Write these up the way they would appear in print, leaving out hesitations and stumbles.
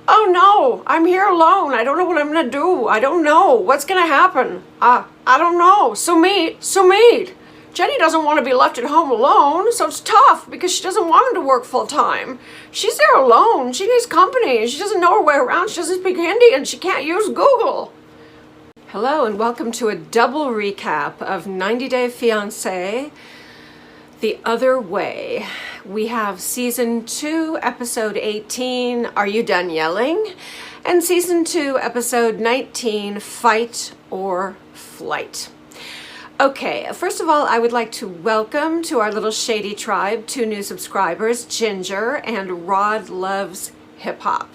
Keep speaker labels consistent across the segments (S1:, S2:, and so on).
S1: Oh no, I'm here alone. I don't know what I'm gonna do. I don't know what's gonna happen. I don't know. Sumit. Jenny doesn't want to be left at home alone, so it's tough because she doesn't want him to work full time. She's there alone. She needs company. She doesn't know her way around. She doesn't speak Hindi and she can't use Google. Hello and welcome to a double recap of 90 Day Fiance, The Other Way. We have Season 2, Episode 18, Are You Done Yelling? And Season 2, Episode 19, Fight or Flight. Okay, first of all, I would like to welcome to our little shady tribe 2 new subscribers, Ginger and Rod Loves Hip Hop.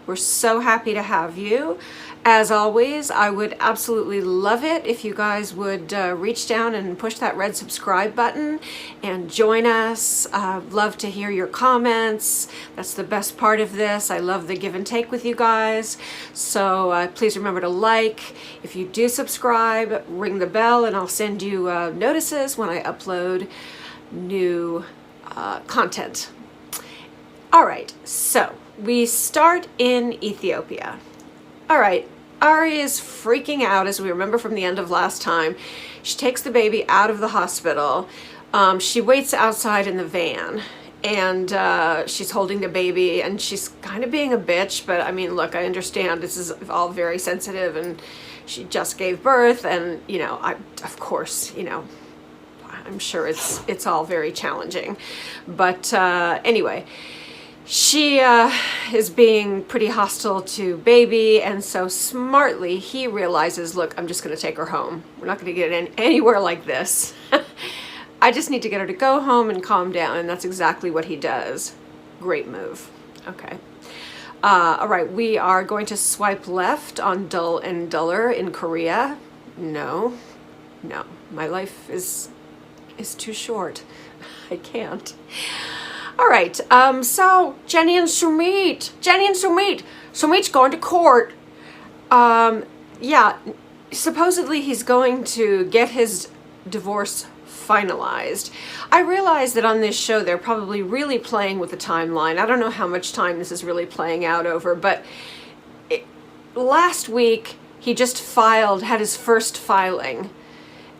S1: We're so happy to have you. As always, I would absolutely love it if you guys would reach down and push that red subscribe button and join us. Love to hear your comments. That's the best part of this. I love the give and take with you guys. So please remember to like. If you do subscribe, ring the bell and I'll send you notices when I upload new content. All right, so we start in Ethiopia. All right, Ari is freaking out, as we remember from the end of last time. She takes the baby out of the hospital. She waits outside in the van, and she's holding the baby, and she's kind of being a bitch, but I mean, look, I understand this is all very sensitive, and she just gave birth, and, you know, of course, you know, I'm sure it's all very challenging. But anyway, she is being pretty hostile to baby, and so smartly he realizes, look, I'm just going to take her home. We're not going to get anywhere like this. I just need to get her to go home and calm down, and that's exactly what he does. Great move. Okay. All right, we are going to swipe left on Dull and Duller in Korea. No, my life is too short. I can't. All right, so Jenny and Sumit. Sumit's going to court. Yeah, supposedly he's going to get his divorce finalized. I realize that on this show they're probably really playing with the timeline. I don't know how much time this is really playing out over, but last week he just had his first filing,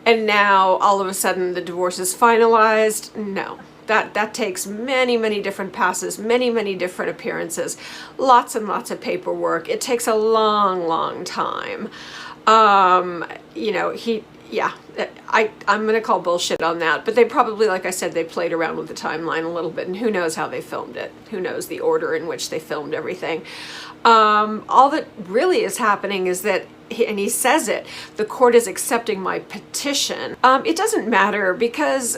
S1: and now all of a sudden the divorce is finalized. No. That takes many different passes, many different appearances, lots and lots of paperwork. It takes a long time. You know, I'm going to call bullshit on that, but they probably, like I said, they played around with the timeline a little bit, and who knows how they filmed it. Who knows the order in which they filmed everything. All that really is happening is that, and he says it, the court is accepting my petition. It doesn't matter, because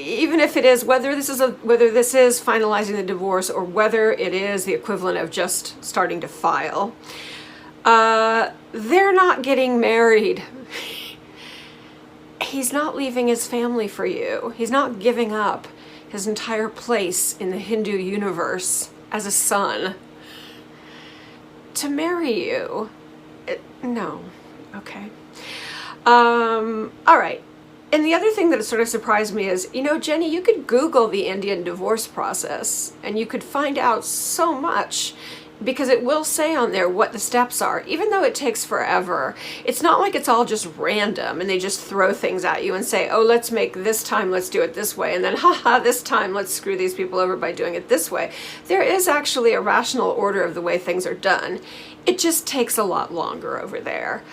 S1: even if it is, whether this is finalizing the divorce or whether it is the equivalent of just starting to file, they're not getting married. He's not leaving his family for you. He's not giving up his entire place in the Hindu universe as a son to marry you. No. Okay. All right. And the other thing that sort of surprised me is, you know, Jenny, you could Google the Indian divorce process and you could find out so much, because it will say on there what the steps are, even though it takes forever. It's not like it's all just random and they just throw things at you and say, oh, let's make this time, let's do it this way. And then, this time, let's screw these people over by doing it this way. There is actually a rational order of the way things are done. It just takes a lot longer over there.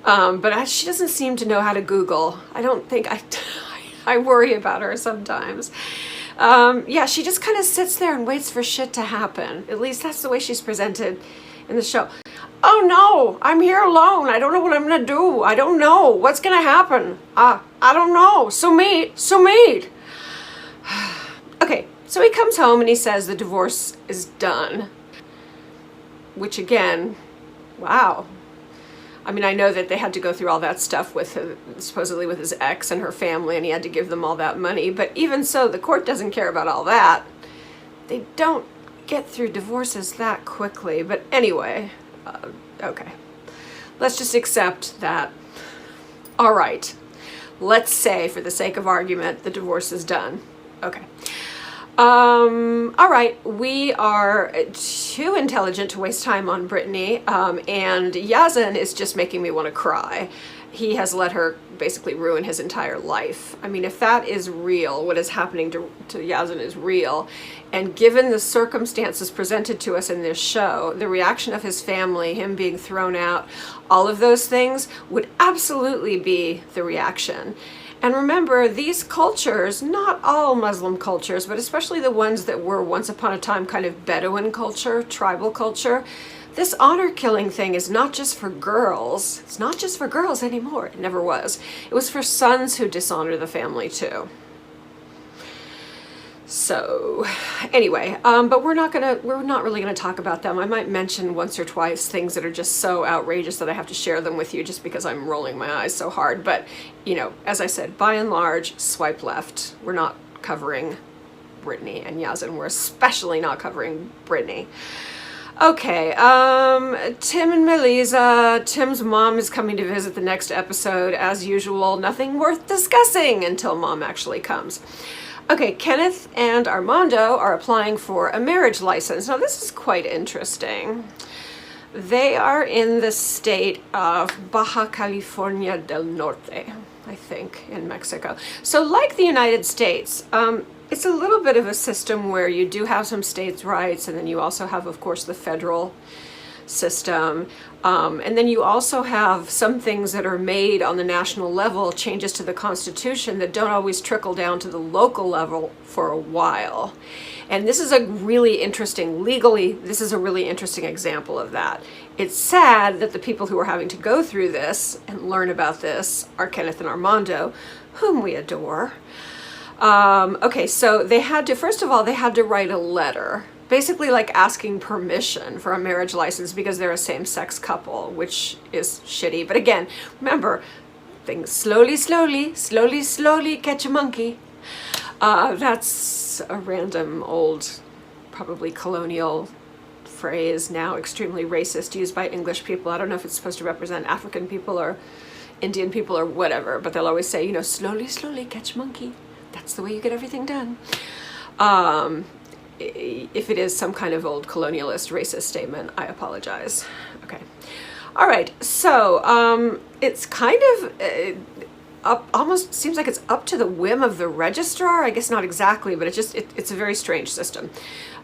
S1: But she doesn't seem to know how to Google. I don't think, I worry about her sometimes. Yeah, she just kind of sits there and waits for shit to happen. At least that's the way she's presented in the show. Oh no, I'm here alone. I don't know what I'm gonna do. I don't know what's gonna happen. I don't know. Sumit. Okay, so he comes home and he says the divorce is done. Which again, wow. I mean, I know that they had to go through all that stuff with supposedly with his ex and her family, and he had to give them all that money. But even so, the court doesn't care about all that. They don't get through divorces that quickly. But anyway, okay. Let's just accept that. All right. Let's say, for the sake of argument, the divorce is done. Okay. All right, we are too intelligent to waste time on Brittany, and Yazan is just making me want to cry. He has let her basically ruin his entire life. I mean, if that is real, what is happening to Yazan is real, and given the circumstances presented to us in this show, the reaction of his family, him being thrown out, all of those things would absolutely be the reaction. And remember, these cultures, not all Muslim cultures, but especially the ones that were once upon a time kind of Bedouin culture, tribal culture, this honor killing thing is not just for girls. It's not just for girls anymore. It never was. It was for sons who dishonor the family too. So anyway, but we're not really gonna talk about them. I might mention once or twice things that are just so outrageous that I have to share them with you just because I'm rolling my eyes so hard. But, you know, as I said, by and large, swipe left. We're not covering Brittany and Yazan. We're especially not covering Brittany. Okay, Tim and Melisa. Tim's mom is coming to visit the next episode. As usual, nothing worth discussing until mom actually comes. Okay, Kenneth and Armando are applying for a marriage license. Now, this is quite interesting. They are in the state of Baja California del Norte, I think, in Mexico. So like the United States, it's a little bit of a system where you do have some states' rights, and then you also have, of course, the federal system. And then you also have some things that are made on the national level, changes to the Constitution, that don't always trickle down to the local level for a while. And this is a really interesting, legally, this is a really interesting example of that. It's sad that the people who are having to go through this and learn about this are Kenneth and Armando, whom we adore. Okay, so they had to, first of all, they had to write a letter, basically like asking permission for a marriage license because they're a same-sex couple, which is shitty. But again, remember, things slowly catch a monkey. That's a random old, probably colonial phrase, now extremely racist, used by English people. I don't know if it's supposed to represent African people or Indian people or whatever, but they'll always say, you know, slowly catch a monkey. That's the way you get everything done. If it is some kind of old colonialist racist statement, I apologize. Okay. All right. So it's kind of almost seems like it's up to the whim of the registrar. I guess not exactly, but it's a very strange system.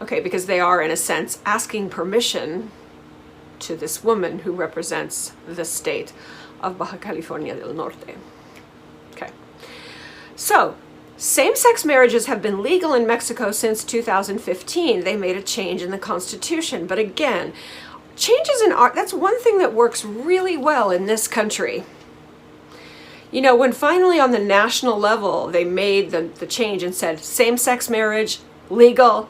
S1: Okay, because they are, in a sense, asking permission to this woman who represents the state of Baja California del Norte. Okay. So same-sex marriages have been legal in Mexico since 2015. They made a change in the Constitution. But again, changes in art, that's one thing that works really well in this country. You know, when finally on the national level they made the change and said same-sex marriage legal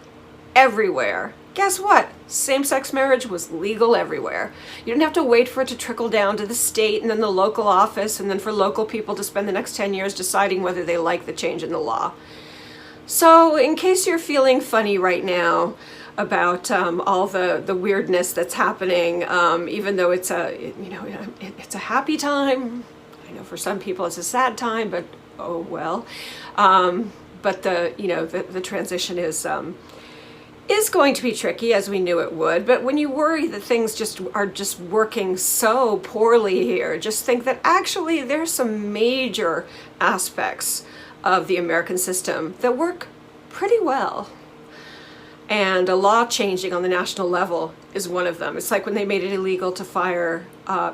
S1: everywhere, guess what? Same-sex marriage was legal everywhere. You didn't have to wait for it to trickle down to the state and then the local office and then for local people to spend the next 10 years deciding whether they like the change in the law. So in case you're feeling funny right now about all the weirdness that's happening, even though it's it's a happy time. I know for some people it's a sad time, but oh well. But the transition is going to be tricky, as we knew it would. But when you worry that things are just working so poorly here, just think that actually there's some major aspects of the American system that work pretty well. And a law changing on the national level is one of them. It's like when they made it illegal to fire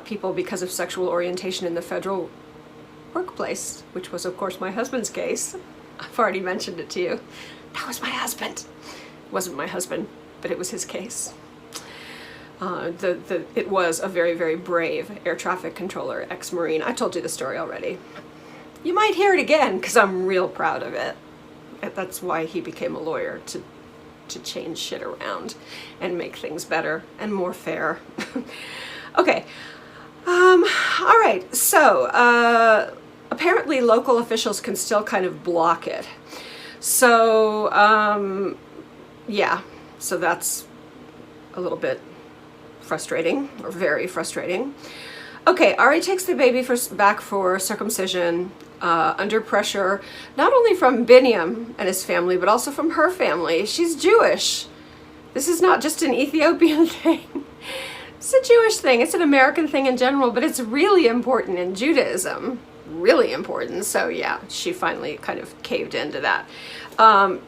S1: people because of sexual orientation in the federal workplace, which was, of course, my husband's case. I've already mentioned it to you. That was my husband. Wasn't my husband, but it was his case. It was a very, very brave air traffic controller, ex-Marine. I told you the story already. You might hear it again because I'm real proud of it. That's why he became a lawyer, to change shit around and make things better and more fair. Okay. All right. So apparently local officials can still kind of block it. So yeah, so that's a little bit frustrating, or very frustrating. Okay, Ari takes the baby back for circumcision under pressure, not only from Biniyam and his family, but also from her family. She's Jewish. This is not just an Ethiopian thing. It's a Jewish thing. It's an American thing in general, but it's really important in Judaism. Really important. So yeah, she finally kind of caved into that.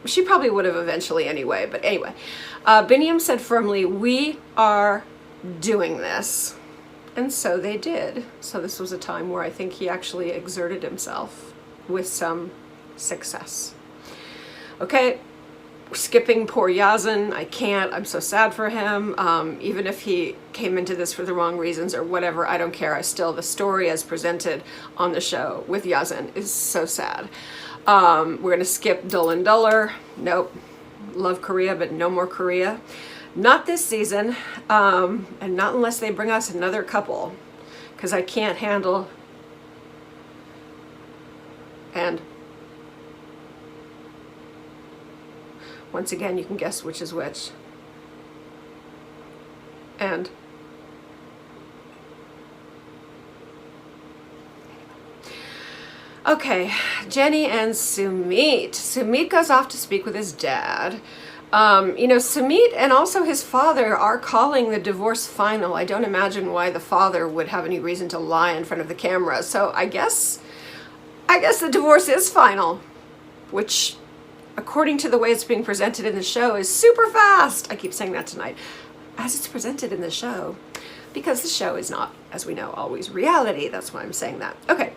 S1: She probably would have eventually anyway, but anyway. Biniyam said firmly, "We are doing this." And so they did. So this was a time where I think he actually exerted himself with some success. Okay, skipping poor Yazan. I can't. I'm so sad for him. Even if he came into this for the wrong reasons or whatever, I don't care. The story as presented on the show with Yazan is so sad. We're going to skip Dull and Duller. Nope. Love Korea, but no more Korea. Not this season, and not unless they bring us another couple, because I can't handle. And once again, you can guess which is which. And okay, Jenny and Sumit. Sumit goes off to speak with his dad. Sumit and also his father are calling the divorce final. I don't imagine why the father would have any reason to lie in front of the camera. So I guess the divorce is final, which, according to the way it's being presented in the show, is super fast. I keep saying that tonight, as it's presented in the show, because the show is not, as we know, always reality. That's why I'm saying that. Okay.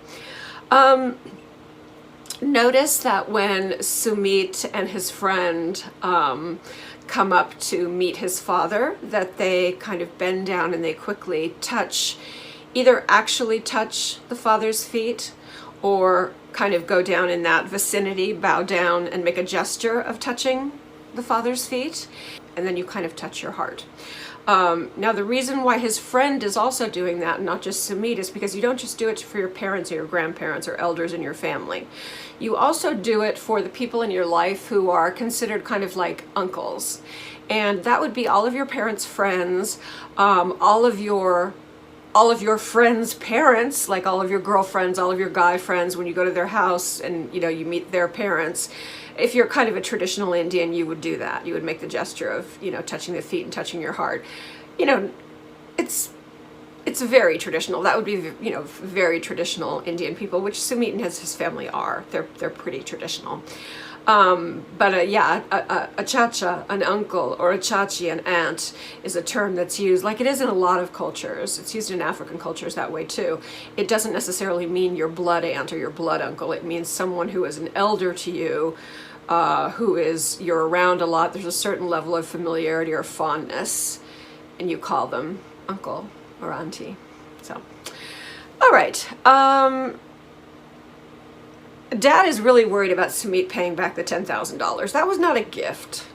S1: Notice that when Sumit and his friend come up to meet his father, that they kind of bend down and they quickly either actually touch the father's feet or kind of go down in that vicinity, bow down and make a gesture of touching the father's feet, and then you kind of touch your heart. Now, the reason why his friend is also doing that, not just Sumit, is because you don't just do it for your parents or your grandparents or elders in your family. You also do it for the people in your life who are considered kind of like uncles. And that would be all of your parents' friends, all of your friends' parents, like all of your girlfriends, all of your guy friends, when you go to their house and, you meet their parents. If you're kind of a traditional Indian, you would do that. You would make the gesture of, touching the feet and touching your heart. It's very traditional. That would be, very traditional Indian people, which Sumit and his family are. They're pretty traditional. But a chacha, an uncle, or a chachi, an aunt, is a term that's used, like it is in a lot of cultures. It's used in African cultures that way too. It doesn't necessarily mean your blood aunt or your blood uncle. It means someone who is an elder to you, you're around a lot. There's a certain level of familiarity or fondness, and you call them uncle or auntie. So, all right. Dad is really worried about Sumit paying back the $10,000. That was not a gift.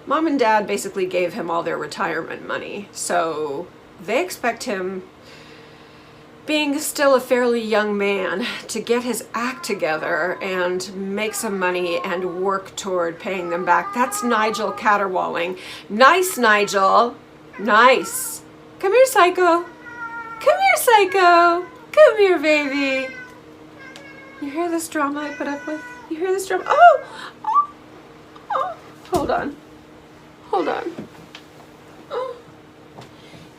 S1: Mom and Dad basically gave him all their retirement money, so they expect him, being still a fairly young man, to get his act together and make some money and work toward paying them back. That's Nigel caterwauling. Nice, Nigel. Nice. Come here, Psycho. Come here, Psycho. Come here, baby. You hear this drama I put up with? You hear this drama? Oh! Hold on. Oh.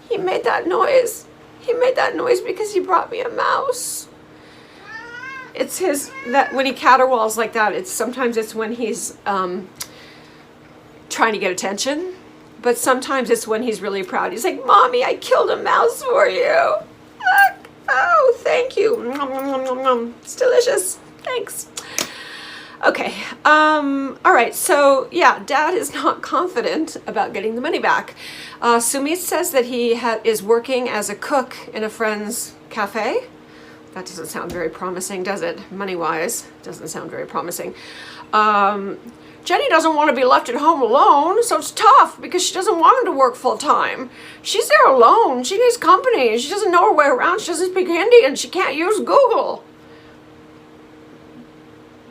S1: He made that noise. He made that noise because he brought me a mouse. It's that when he caterwauls like that, sometimes it's when he's trying to get attention, but sometimes it's when he's really proud. He's like, "Mommy, I killed a mouse for you." Oh, thank you. Nom, nom, nom, nom, nom. It's delicious. Thanks. Okay. All right. So yeah, Dad is not confident about getting the money back. Sumit says that he is working as a cook in a friend's cafe. That doesn't sound very promising, does it? Money-wise, doesn't sound very promising. Jenny doesn't want to be left at home alone, so it's tough because she doesn't want him to work full-time. She's there alone. She needs company. She doesn't know her way around. She doesn't speak Hindi, and she can't use Google.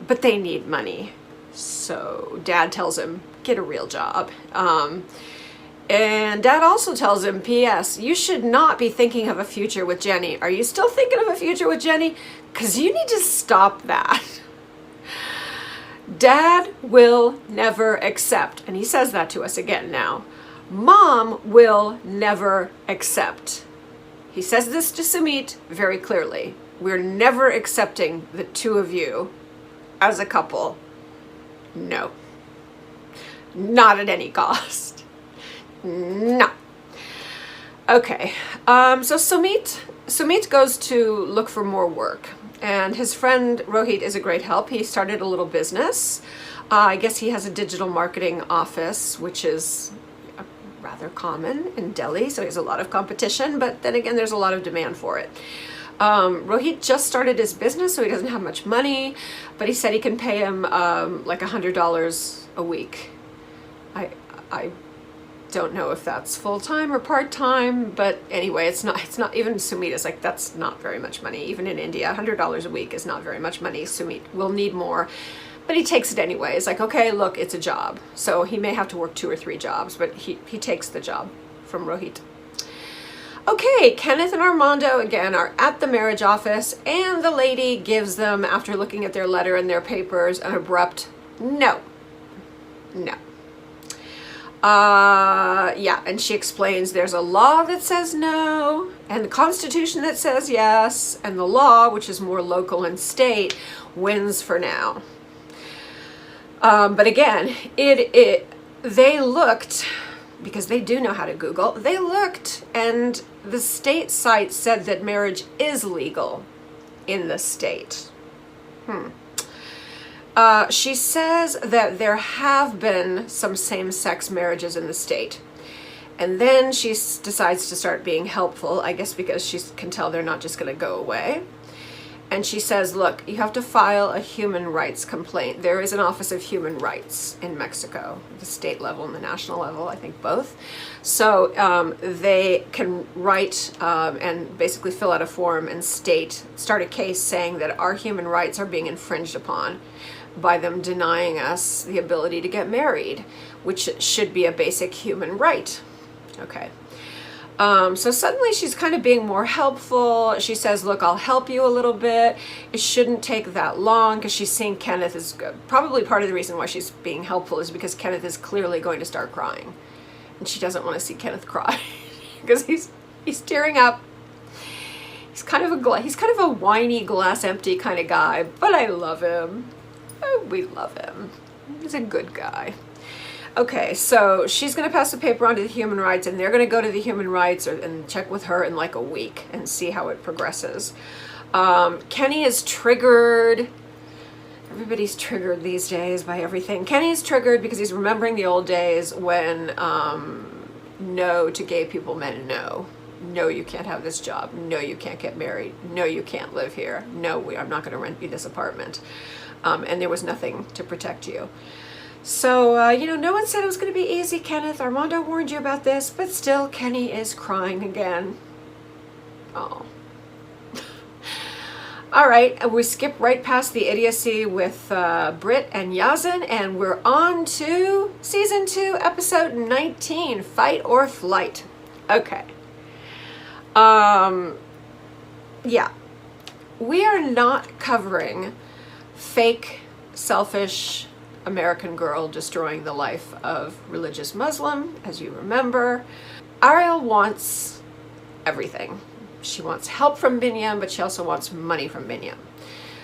S1: But they need money. So Dad tells him, get a real job. And Dad also tells him, P.S., you should not be thinking of a future with Jenny. Are you still thinking of a future with Jenny? Because you need to stop that. Dad will never accept, and he says that to us again now. Mom will never accept. He says this to Sumit very clearly. We're never accepting the two of you as a couple. No. Not at any cost. No. Okay. So Sumit goes to look for more work. And his friend Rohit is a great help. He started a little business. I guess he has a digital marketing office, which is rather common in Delhi. So he has a lot of competition. But then again, there's a lot of demand for it. Rohit just started his business, so he doesn't have much money. But he said he can pay him like $100 a week. I don't know if that's full-time or part-time, but anyway, it's not even Sumit is like, that's not very much money. Even in India, $100 a week is not very much money. Sumit will need more, but he takes it anyway. It's like, okay, look, it's a job. So he may have to work 2 or 3 jobs, but he takes the job from Rohit. Okay, Kenneth and Armando again are at the marriage office, and the lady gives them, after looking at their letter and their papers, an abrupt no. No. Yeah, and she explains there's a law that says no, and the Constitution that says yes, and the law, which is more local and state, wins for now. But again, they looked, because they do know how to Google, they looked, and the state site said that marriage is legal in the state. She says that there have been some same-sex marriages in the state. And then she decides to start being helpful, I guess because she can tell they're not just going to go away. And she says, look, you have to file a human rights complaint. There is an Office of Human Rights in Mexico, the state level and the national level, I think both. So they can write and basically fill out a form and start a case saying that our human rights are being infringed upon by them denying us the ability to get married, which should be a basic human right. Okay. So suddenly she's kind of being more helpful. She says, look, I'll help you a little bit. It shouldn't take that long, because she's seeing Kenneth is probably part of the reason why she's being helpful is because Kenneth is clearly going to start crying. And she doesn't want to see Kenneth cry because he's tearing up. He's kind of a whiny, glass empty kind of guy, but I love him. Oh, we love him. He's a good guy. Okay, so she's going to pass the paper on to the human rights, and they're going to go to the human rights and check with her in like a week and see how it progresses. Kenny is triggered. Everybody's triggered these days by everything. Kenny's triggered because he's remembering the old days when no to gay people meant no. No, you can't have this job. No, you can't get married. No, you can't live here. No, I'm not going to rent you this apartment. And there was nothing to protect you. So, no one said it was going to be easy, Kenneth. Armando warned you about this, but still, Kenny is crying again. Oh. All right, we skip right past the idiocy with Britt and Yazin, and we're on to Season 2, Episode 19, Fight or Flight. Okay. Yeah. We are not covering fake, selfish American girl destroying the life of religious Muslim, as you remember. Ariel wants everything. She wants help from Biniyam, but she also wants money from Biniyam.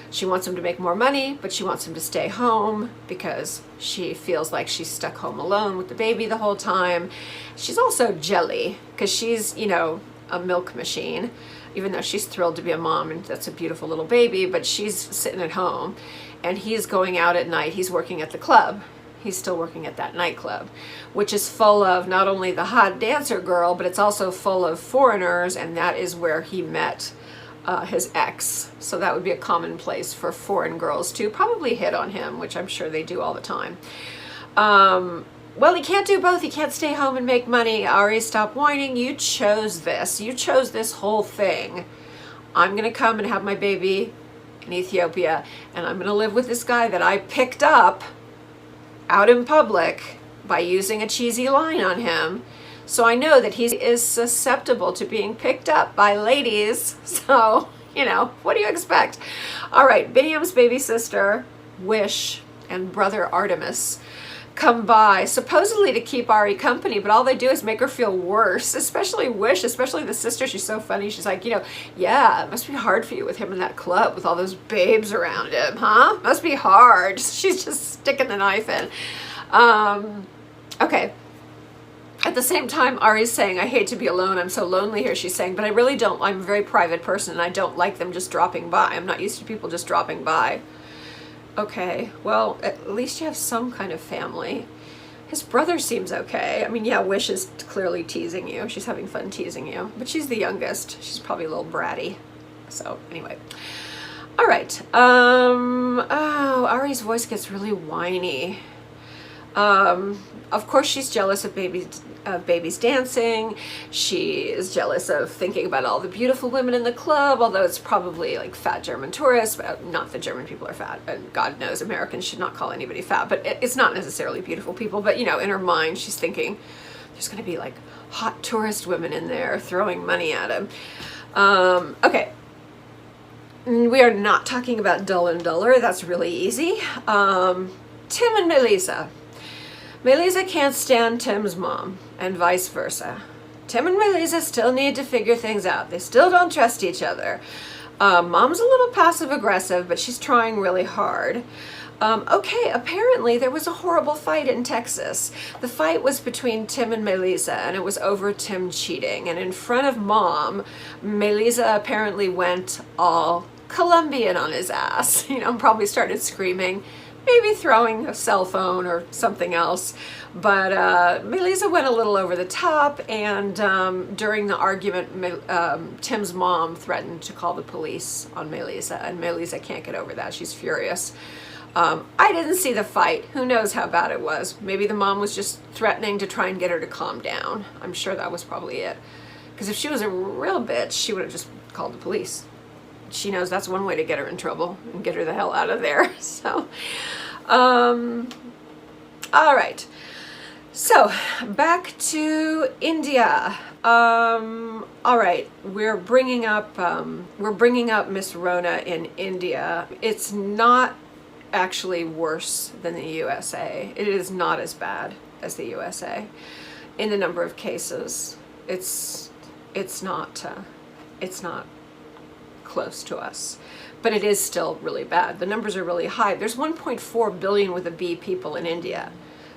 S1: She wants him to make more money, but she wants him to stay home because she feels like she's stuck home alone with the baby the whole time. She's also jelly because she's, a milk machine, even though she's thrilled to be a mom and that's a beautiful little baby, but she's sitting at home and he's going out at night. He's working at the club. He's still working at that nightclub, which is full of not only the hot dancer girl, but it's also full of foreigners, and that is where he met his ex. So that would be a common place for foreign girls to probably hit on him, which I'm sure they do all the time. Well, he can't do both. He can't stay home and make money. Ari, stop whining. You chose this. You chose this whole thing. I'm going to come and have my baby in Ethiopia, and I'm going to live with this guy that I picked up out in public by using a cheesy line on him So I know that he is susceptible to being picked up by ladies. So, you know, what do you expect? All right, Biniyam's baby sister, Wish, and brother Artemis come by, supposedly to keep Ari company, but all they do is make her feel worse, especially Wish, especially the sister. She's so funny. She's like, you know, yeah, it must be hard for you with him in that club with all those babes around him, huh? Must be hard. She's just sticking the knife in. Okay. At the same time, Ari's saying, I hate to be alone. I'm so lonely here, she's saying, but I really don't. I'm a very private person, and I don't like them just dropping by. I'm not used to people just dropping by. Okay, well, at least you have some kind of family. His brother seems okay. I mean, yeah, Wish is clearly teasing you. She's having fun teasing you. But she's the youngest. She's probably a little bratty. So, anyway. All right. Oh, Ari's voice gets really whiny. Of course, she's jealous of babies dancing. She is jealous of thinking about all the beautiful women in the club, although it's probably like fat German tourists. Not that German people are fat, and God knows Americans should not call anybody fat, but it's not necessarily beautiful people. But, you know, in her mind, she's thinking there's going to be like hot tourist women in there throwing money at him. Okay. We are not talking about Dull and Duller. That's really easy. Tim and Melissa. Melissa can't stand Tim's mom, and vice versa. Tim and Melissa still need to figure things out. They still don't trust each other. Mom's a little passive-aggressive, but she's trying really hard. Okay, apparently there was a horrible fight in Texas. The fight was between Tim and Melissa, and it was over Tim cheating. And in front of Mom, Melissa apparently went all Colombian on his ass. You know, probably started screaming, maybe throwing a cell phone or something else. But Melissa went a little over the top, and during the argument, Tim's mom threatened to call the police on Melissa, and Melissa can't get over that. She's furious. I didn't see the fight. Who knows how bad it was? Maybe the mom was just threatening to try and get her to calm down. I'm sure that was probably it. Because if she was a real bitch, she would have just called the police. She knows that's one way to get her in trouble and get her the hell out of there. So, all right. So, back to India. All right, we're bringing up Miss Rona in India. It's not actually worse than the USA. It is not as bad as the USA in the number of cases. It's not close to us, but it is still really bad. The numbers are really high. There's 1.4 billion with a B people in India.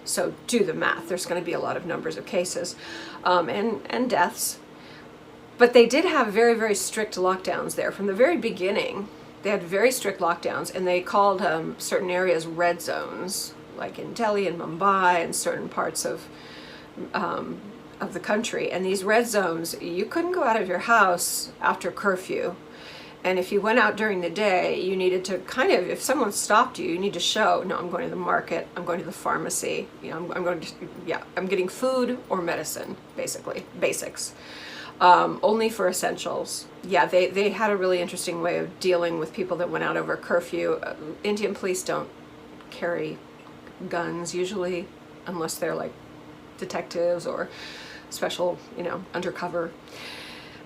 S1: So do the math. There's going to be a lot of numbers of cases and deaths. But they did have very, very strict lockdowns there. From the very beginning, they had very strict lockdowns, and they called certain areas red zones, like in Delhi and Mumbai and certain parts of the country. And these red zones, you couldn't go out of your house after curfew. And if you went out during the day, you needed to kind of, if someone stopped you, you need to show, no, I'm going to the market, I'm going to the pharmacy, you know, I'm going to, yeah, I'm getting food or medicine, basically, basics. Only for essentials. Yeah, they had a really interesting way of dealing with people that went out over curfew. Indian police don't carry guns usually, unless they're like detectives or special, you know, undercover.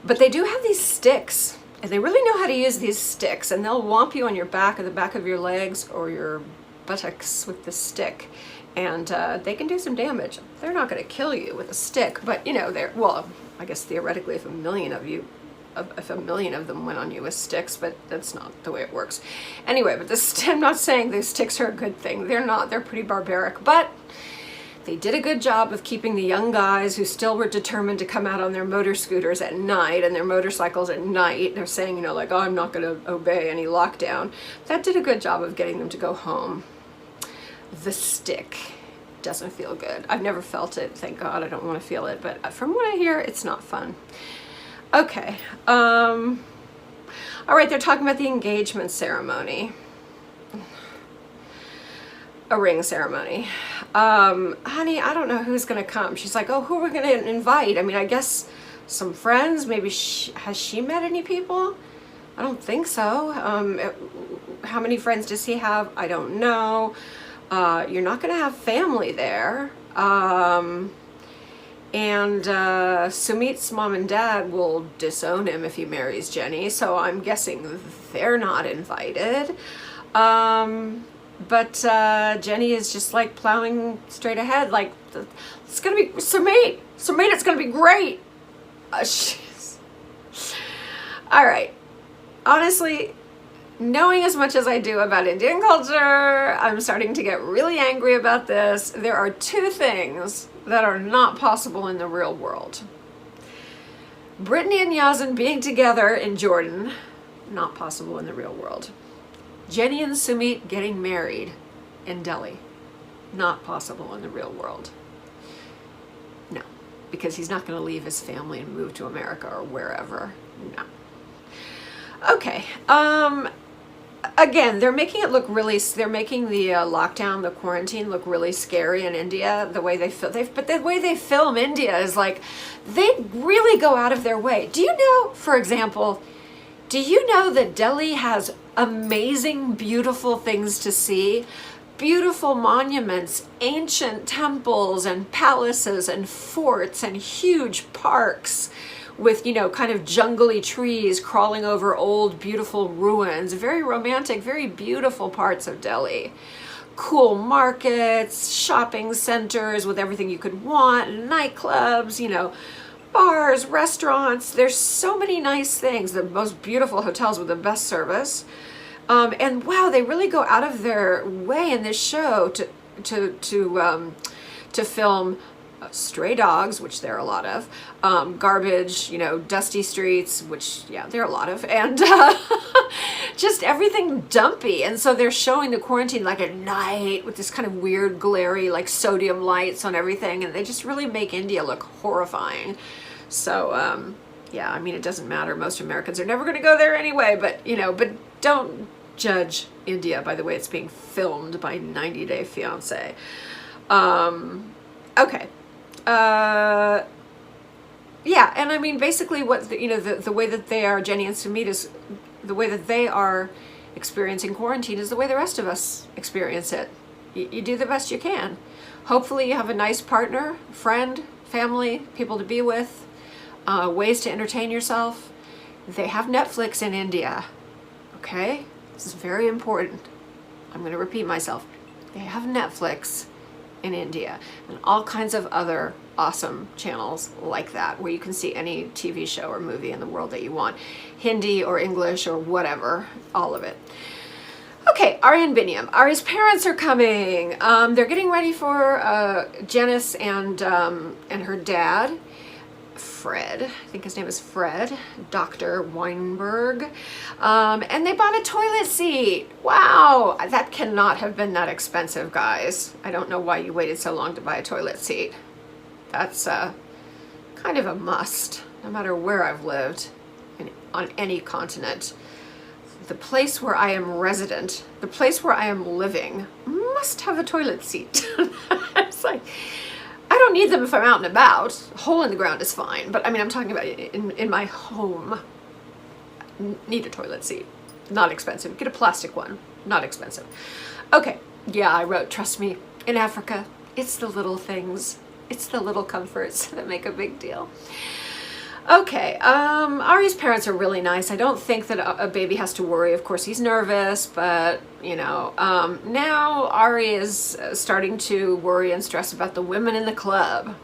S1: But they do have these sticks. And they really know how to use these sticks, and they'll whomp you on your back or the back of your legs or your buttocks with the stick, and they can do some damage. They're not going to kill you with a stick, but you know, they're, well, I guess theoretically if a million of them went on you with sticks, but that's not the way it works. Anyway, but this, I'm not saying these sticks are a good thing. They're not. They're pretty barbaric, but they did a good job of keeping the young guys who still were determined to come out on their motor scooters at night and their motorcycles at night. They're saying, you know, like, oh, I'm not going to obey any lockdown. That did a good job of getting them to go home. The stick doesn't feel good. I've never felt it. Thank God. I don't want to feel it. But from what I hear, it's not fun. Okay. All right. They're talking about the engagement ceremony. A ring ceremony. Honey, I don't know who's going to come. She's like, oh, who are we going to invite? I mean, I guess some friends. Maybe has she met any people? I don't think so. How many friends does he have? I don't know. You're not going to have family there. And Sumit's mom and dad will disown him if he marries Jenny, so I'm guessing they're not invited. But Jenny is just like plowing straight ahead, like, it's gonna be Sumit, it's gonna be great. All right, honestly, knowing as much as I do about Indian culture, I'm starting to get really angry about this. There are two things that are not possible in the real world. Brittany and Yazan being together in Jordan, not possible in the real world. Jenny and Sumit getting married in Delhi, not possible in the real world. No, because he's not going to leave his family and move to America or wherever. No. Okay. Again, they're making it look really, they're making the lockdown, the quarantine look really scary in India, the way they but the way they film India is like, they really go out of their way. Do you know, for example, do you know that Delhi has amazing, beautiful things to see? Beautiful monuments, ancient temples and palaces and forts and huge parks with, you know, kind of jungly trees crawling over old, beautiful ruins. Very romantic, very beautiful parts of Delhi. Cool markets, shopping centers with everything you could want, nightclubs, you know, bars, restaurants. There's so many nice things. The most beautiful hotels with the best service. And wow, they really go out of their way in this show to film stray dogs, which there are a lot of, garbage, you know, dusty streets, which, yeah, there are a lot of, and just everything dumpy. And so they're showing the quarantine like at night with this kind of weird glary, like sodium lights on everything, and they just really make India look horrifying. So, yeah, I mean, it doesn't matter. Most Americans are never going to go there anyway, but, you know, but don't judge India by the way it's being filmed by 90 Day Fiance. Okay. Yeah, and I mean, basically what, you know, the way that they are, Jenny and Sumit, is the way that they are experiencing quarantine is the way the rest of us experience it. You do the best you can. Hopefully you have a nice partner, friend, family, people to be with, ways to entertain yourself. They have Netflix in India, okay? This is very important. I'm going to repeat myself. They have Netflix in India and all kinds of other awesome channels like that where you can see any TV show or movie in the world that you want, Hindi or English or whatever, all of it. Okay, Ari and Binyam. Ari's parents are coming. They're getting ready for Janice and her dad, Fred. I think his name is Fred, Dr. Weinberg. And they bought a toilet seat. Wow, that cannot have been that expensive, guys. I don't know why you waited so long to buy a toilet seat. That's kind of a must, no matter where I've lived on any continent. The place where I am resident, the place where I am living, must have a toilet seat. It's like, I don't need them if I'm out and about. A hole in the ground is fine, but I mean, I'm talking about in my home. Need a toilet seat. Not expensive. Get a plastic one. Not expensive. Okay, yeah, I wrote, trust me, in Africa, it's the little things. It's the little comforts that make a big deal. Okay, Ari's parents are really nice. I don't think that a baby has to worry. Of course, he's nervous, but, you know, now Ari is starting to worry and stress about the women in the club.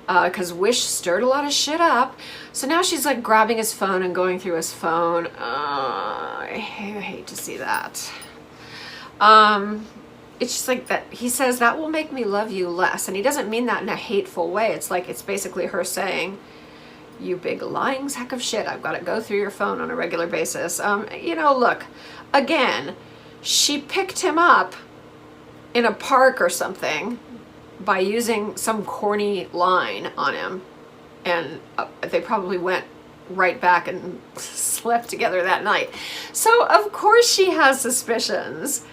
S1: Because Wish stirred a lot of shit up. So now she's like grabbing his phone and going through his phone. I hate to see that. It's just like that. He says, that will make me love you less. And he doesn't mean that in a hateful way. It's like, it's basically her saying, you big lying sack of shit, I've got to go through your phone on a regular basis. You know, look, again, she picked him up in a park or something by using some corny line on him. And they probably went right back and slept together that night. So of course she has suspicions.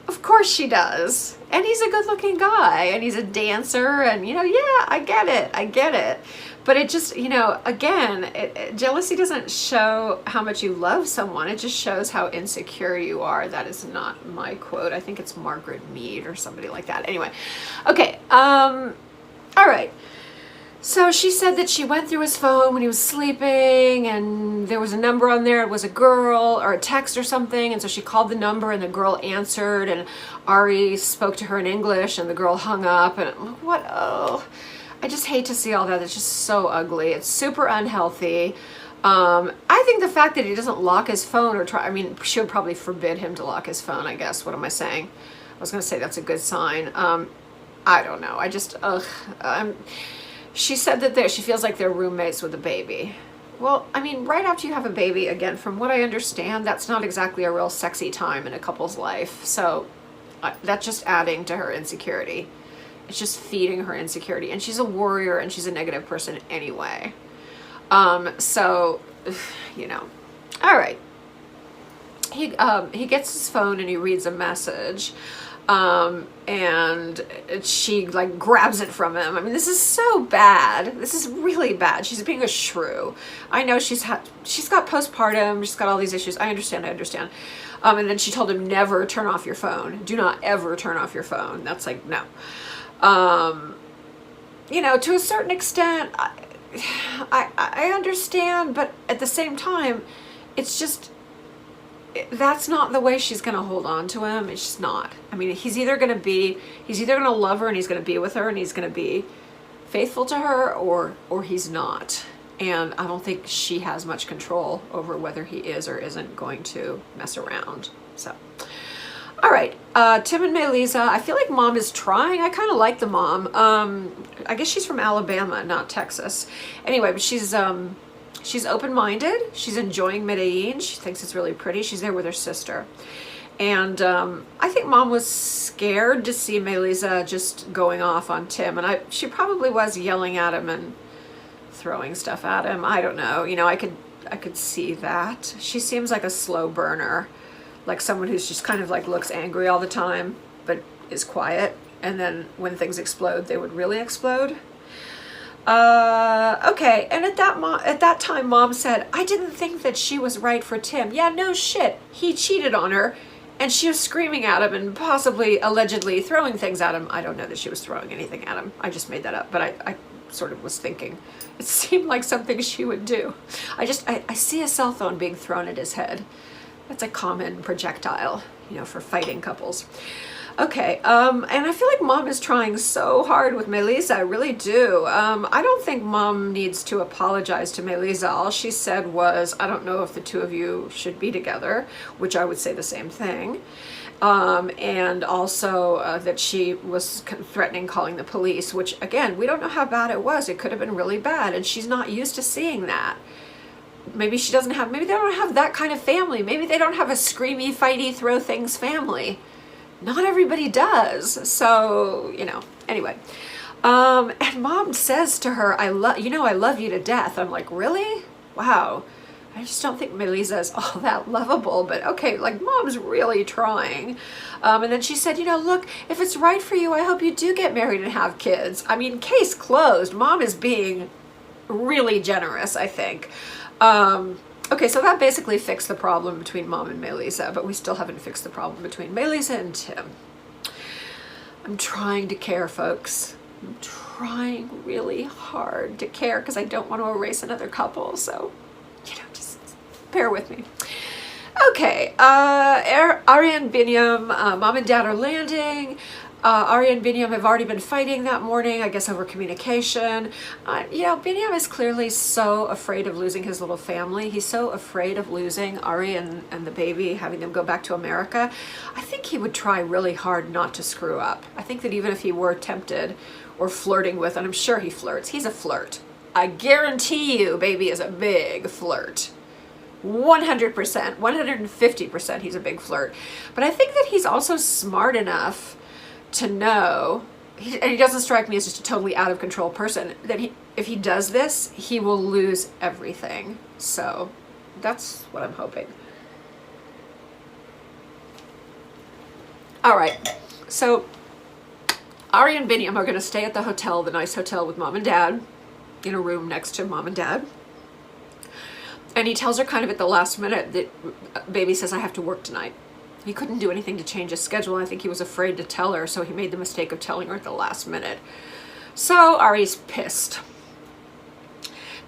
S1: Of course she does. And he's a good looking guy and he's a dancer and, you know, yeah, I get it. But it just, you know, again, jealousy doesn't show how much you love someone. It just shows how insecure you are. That is not my quote. I think it's Margaret Mead or somebody like that. Anyway, okay. All right. So she said that she went through his phone when he was sleeping, and there was a number on there. It was a girl or a text or something, and so she called the number and the girl answered, and Ari spoke to her in English and the girl hung up. And what? Oh, I just hate to see all that. It's just so ugly. It's super unhealthy. I think the fact that he doesn't lock his phone or try, I mean, she would probably forbid him to lock his phone, I guess. What am I saying? I was going to say that's a good sign. I don't know. I just, she said that she feels like they're roommates with a baby. Well, I mean, right after you have a baby, again, from what I understand, that's not exactly a real sexy time in a couple's life. So that's just adding to her insecurity. It's just feeding her insecurity. And she's a worrier and she's a negative person anyway. So, you know, all right. He gets his phone and he reads a message. And she like grabs it from him. I mean, this is so bad. This is really bad. She's being a shrew. I know she's got postpartum. She's got all these issues. I understand. And then she told him, never turn off your phone. Do not ever turn off your phone. That's like, no. You know, to a certain extent, I understand, but at the same time, it's just, that's not the way she's going to hold on to him. It's just not. I mean, he's either going to love her and he's going to be with her and he's going to be faithful to her, or he's not. And I don't think she has much control over whether he is or isn't going to mess around. So, all right. Tim and Melisa, I feel like mom is trying. I kind of like the mom. I guess she's from Alabama, not Texas. Anyway, but she's open-minded. She's enjoying Medellin. She thinks it's really pretty. She's there with her sister. And I think mom was scared to see Melisa just going off on Tim. And she probably was yelling at him and throwing stuff at him. I don't know. You know, I could see that. She seems like a slow burner. Like someone who's just kind of like looks angry all the time, but is quiet. And then when things explode, they would really explode. Okay, and at that time, mom said, I didn't think that she was right for Tim. Yeah, no shit. He cheated on her, and she was screaming at him and possibly, allegedly, throwing things at him. I don't know that she was throwing anything at him. I just made that up, but I sort of was thinking. It seemed like something she would do. I see a cell phone being thrown at his head. That's a common projectile, you know, for fighting couples. Okay, and I feel like mom is trying so hard with Melisa. I really do. I don't think mom needs to apologize to Melisa. All she said was, I don't know if the two of you should be together, which I would say the same thing. And also that she was threatening calling the police, which again, we don't know how bad it was. It could have been really bad, and she's not used to seeing that. Maybe they don't have that kind of family. Maybe they don't have a screamy, fighty, throw things family. Not everybody does. So, you know, anyway. And mom says to her, I love you to death. I'm like, really? Wow. I just don't think Melisa is all that lovable, but okay, like mom's really trying. And then she said, you know, look, if it's right for you, I hope you do get married and have kids. I mean, case closed. Mom is being really generous, I think. Okay, so that basically fixed the problem between mom and Melisa, but we still haven't fixed the problem between Melisa and Tim. I'm trying to care, folks. I'm trying really hard to care because I don't want to erase another couple, so, you know, just bear with me. Okay, Ari and Binyam, mom and dad are landing. Ari and Biniyam have already been fighting that morning, I guess over communication. You know, Biniyam is clearly so afraid of losing his little family. He's so afraid of losing Ari and the baby, having them go back to America. I think he would try really hard not to screw up. I think that even if he were tempted or flirting with, and I'm sure he flirts, he's a flirt. I guarantee you, baby is a big flirt. 100%, 150% he's a big flirt. But I think that he's also smart enough to know, and he doesn't strike me as just a totally out of control person, that if he does this, he will lose everything. So that's what I'm hoping. All right, so Ari and Binyam are going to stay at the hotel, the nice hotel with mom and dad, in a room next to mom and dad. And he tells her kind of at the last minute that baby says, I have to work tonight. He couldn't do anything to change his schedule. I think he was afraid to tell her, so he made the mistake of telling her at the last minute. So Ari's pissed.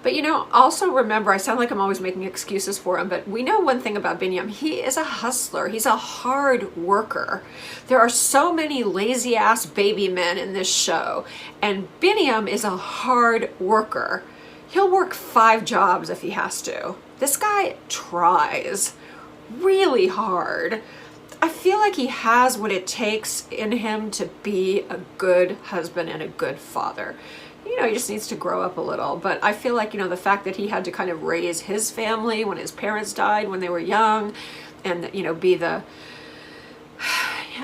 S1: But you know, also remember, I sound like I'm always making excuses for him, but we know one thing about Biniyam. He is a hustler. He's a hard worker. There are so many lazy ass baby men in this show, and Biniyam is a hard worker. He'll work 5 jobs if he has to. This guy tries really hard. I feel like he has what it takes in him to be a good husband and a good father. You know, he just needs to grow up a little. But I feel like, you know, the fact that he had to kind of raise his family when his parents died when they were young, and, you know, be the,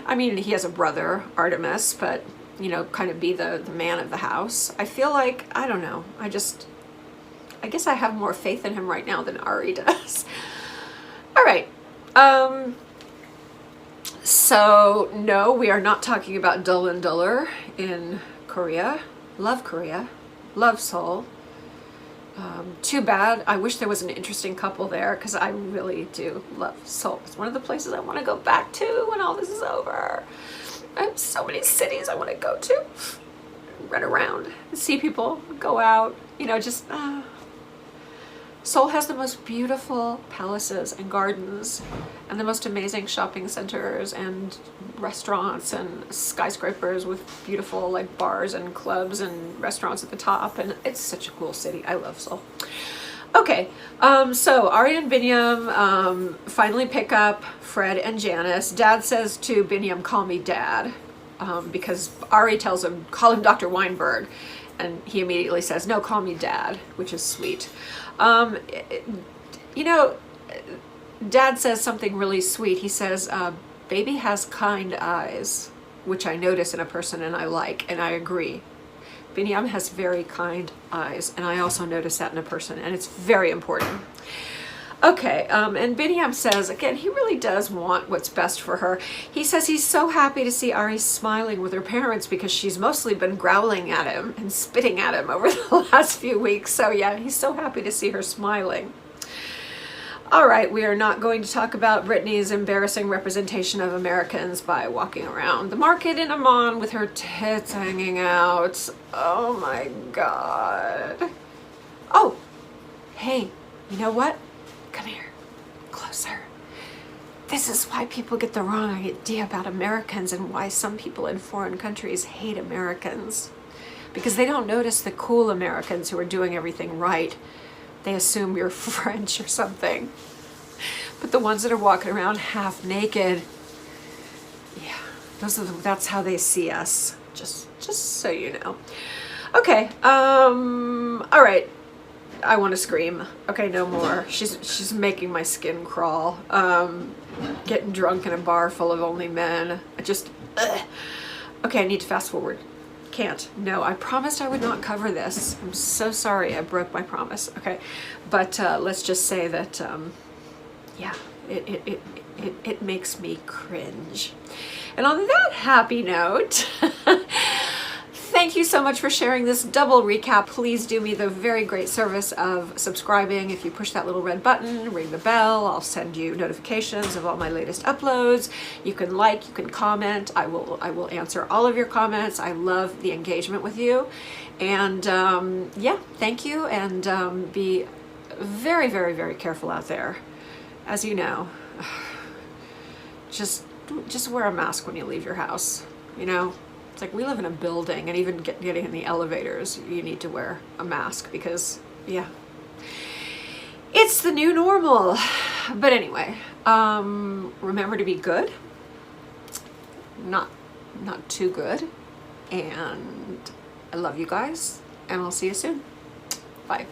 S1: I mean, he has a brother, Artemis, but, you know, kind of be the man of the house. I feel like, I don't know, I guess I have more faith in him right now than Ari does. All right. So, no, we are not talking about Dull and Duller in Korea. Love Korea. Love Seoul. Too bad. I wish there was an interesting couple there, because I really do love Seoul. It's one of the places I want to go back to when all this is over. I have so many cities I want to go to. Run around, see people, go out, you know, just... Seoul has the most beautiful palaces and gardens and the most amazing shopping centers and restaurants and skyscrapers with beautiful like bars and clubs and restaurants at the top, and it's such a cool city. I love Seoul. Okay, so Ari and Binyam finally pick up Fred and Janice. Dad says to Binyam, "Call me Dad," because Ari tells him, "Call him Dr. Weinberg," and he immediately says, "No, call me Dad," which is sweet. You know, Dad says something really sweet. He says, "Baby has kind eyes," which I notice in a person and I like, and I agree. Biniyam has very kind eyes, and I also notice that in a person, and it's very important. Okay, and Biniyam says, again, he really does want what's best for her. He says he's so happy to see Ari smiling with her parents because she's mostly been growling at him and spitting at him over the last few weeks. So yeah, he's so happy to see her smiling. All right, we are not going to talk about Brittany's embarrassing representation of Americans by walking around the market in Amman with her tits hanging out. Oh my God. Oh, hey, you know what? Come here, closer. This is why people get the wrong idea about Americans and why some people in foreign countries hate Americans. Because they don't notice the cool Americans who are doing everything right. They assume you're French or something. But the ones that are walking around half naked, yeah, that's how they see us. Just so you know. Okay, all right. I want to scream. Okay, no more. She's making my skin crawl. Getting drunk in a bar full of only men. Ugh. Okay, I need to fast forward. Can't. No, I promised I would not cover this. I'm so sorry. I broke my promise. Okay, but let's just say that, yeah, it makes me cringe. And on that happy note, thank you so much for sharing this double recap. Please do me the very great service of subscribing. If you push that little red button, ring the bell, I'll send you notifications of all my latest uploads. You can like, you can comment. I will answer all of your comments. I love the engagement with you. And yeah, thank you, and be very, very, very careful out there. As you know, just wear a mask when you leave your house, you know? It's like we live in a building, and even getting in the elevators, you need to wear a mask because, yeah, it's the new normal. But anyway, remember to be good, not too good, and I love you guys, and I'll see you soon. Bye.